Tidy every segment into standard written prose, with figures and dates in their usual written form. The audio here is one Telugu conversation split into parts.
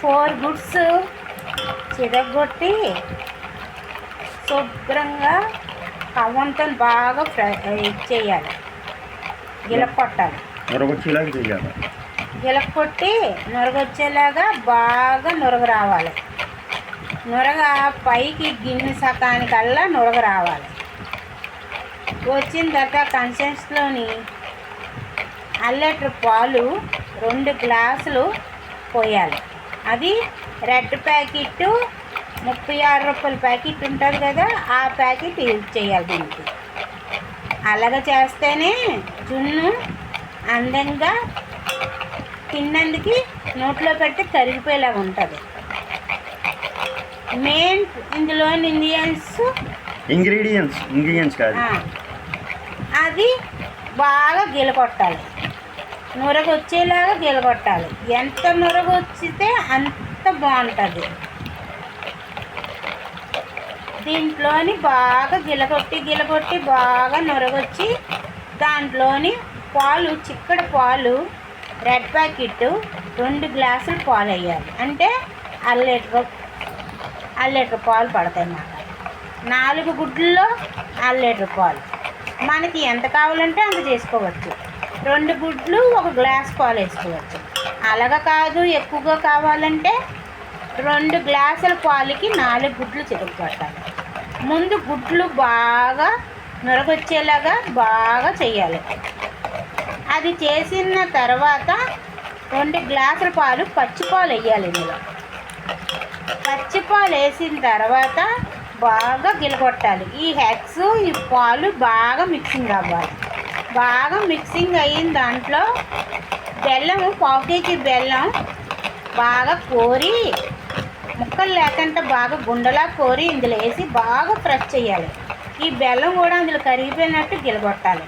4 గుడ్స్ చిరగొట్టి శుభ్రంగా కవ్వంతో బాగా చేయాలి, గిలకొట్టాలి. నొరగొచ్చేలాగా చేయాలి. గిలకొట్టి నొరగొచ్చేలాగా బాగా నొరగ రావాలి. నొరగ పైకి గిన్నె సకానికల్లా నొరగ రావాలి. వచ్చిన తర్వాత కన్సెన్స్లోని లీటర్ పాలు 2 గ్లాసులు పోయాలి. అది రెడ్ ప్యాకెట్ 36 రూపాయల ప్యాకెట్ ఉంటుంది కదా, ఆ ప్యాకెట్ యూజ్ చేయాలి దీనికి. అలాగ చేస్తేనే జున్ను అందంగా తిన్నందుకు నోట్లో పెట్టి కరిగిపోయేలాగా ఉంటుంది. మెయిన్ ఇందులోని ఇంగ్రీడియంట్స్ కాదు, అది బాగా గిలకొట్టాలి. నొరగొచ్చేలాగా గిలకొట్టాలి. ఎంత నొరగొచ్చితే అంత బాగుంటుంది. దీంట్లోని బాగా గిలకొట్టి బాగా నొరగొచ్చి దాంట్లోని పాలు, చిక్కడి పాలు, రెడ్ ప్యాకెట్ 2 గ్లాసులు పాలు వేయాలి. అంటే అర లీటర్ పాలు పడతాయి అన్నమాట. 4 గుడ్లలో అర లీటర్ పాలు. మనకి ఎంత కావాలంటే అంత చేసుకోవచ్చు. 2 గుడ్లు 1 గ్లాస్ పాలు వేసుకోవచ్చు. అలాగా కాదు, ఎక్కువగా కావాలంటే 2 గ్లాసుల పాలకి 4 గుడ్లు చితకపెట్టాలి. ముందు గుడ్లు బాగా నొరగొచ్చేలాగా బాగా చేయాలి. అది చేసిన తర్వాత 2 గ్లాసుల పాలు పచ్చిపాలు వేయాలి. ఇందులో పచ్చిపాలు వేసిన తర్వాత బాగా గిలకొట్టాలి. ఈ హెక్స్, ఈ పాలు బాగా మిక్సింగ్ అవ్వాలి. బాగా మిక్సింగ్ అయిన దాంట్లో బెల్లం, 1/2 కేజీ బెల్లం బాగా కోరి, ముక్కలు లేకుండా బాగా గుండెలా కోరి ఇందులో వేసి బాగా ఫ్రెష్ చేయాలి. ఈ బెల్లం కూడా అందులో కరిగిపోయినట్టు గిలగొట్టాలి.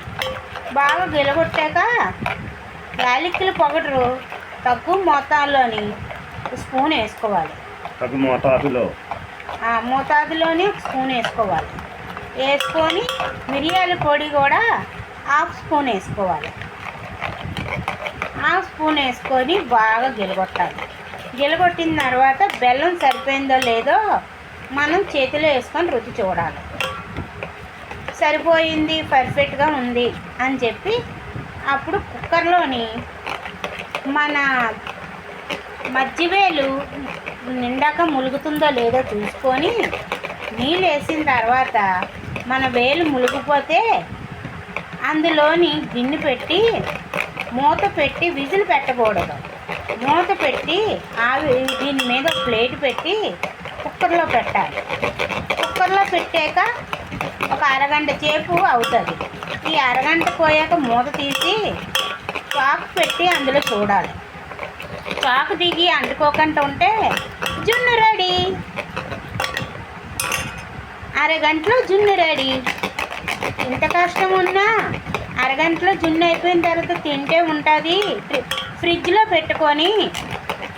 బాగా గిలగొట్టాక యాలకుల పౌడరు తక్కువ మోతాదులోని స్పూన్ వేసుకోవాలి. మోతాదులోని 1 స్పూన్ వేసుకోవాలి. వేసుకొని మిరియాల పొడి కూడా 1/2 స్పూన్ వేసుకోవాలి. 1/2 స్పూన్ వేసుకొని బాగా గిలగొట్టాలి. గిలగొట్టిన తర్వాత బెల్లం సరిపోయిందో లేదో మనం చేతిలో వేసుకొని రుచి చూడాలి. సరిపోయింది, పర్ఫెక్ట్గా ఉంది అని చెప్పి అప్పుడు కుక్కర్లోని మన మజ్జివేలు నిండాక ములుగుతుందో లేదో చూసుకొని నీళ్ళు వేసిన తర్వాత మన వేలు ములిగిపోతే అందులోని గిన్నె పెట్టి మూత పెట్టి విజిల్ పెట్టకూడదు. మూత పెట్టి దీని మీద ప్లేట్ పెట్టి కుక్కర్లో పెట్టాలి. కుక్కర్లో పెట్టాక ఒక అరగంట సేపు అవుతుంది. ఈ అరగంట పోయాక మూత తీసి చాకు పెట్టి అందులో చూడాలి. చాకు దిగి అంటుకోకుండా ఉంటే జున్ను రెడీ. అరగంటలో జున్ను రెడీ. ఎంత కష్టం ఉన్నా అరగంటలో జున్ను అయిపోయిన తర్వాత తింటే ఉంటుంది. ఫ్రిడ్జ్లో పెట్టుకొని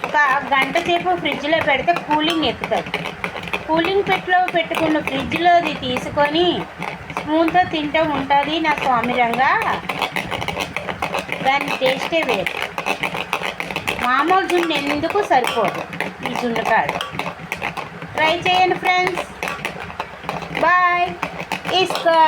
ఒక గంట సేపు ఫ్రిడ్జ్లో పెడితే కూలింగ్ ఎక్కుతుంది. కూలింగ్ పెట్టుకున్న ఫ్రిడ్జ్లోది తీసుకొని స్పూన్తో తింటూ ఉంటుంది నా స్వామిరంగా. దాని టేస్టే వేరు. మామూలు జున్ను ఎందుకు సరిపోదు ఈ జున్నుకాడు. ట్రై చేయండి ఫ్రెండ్స్. బాయ్. ఇస్కా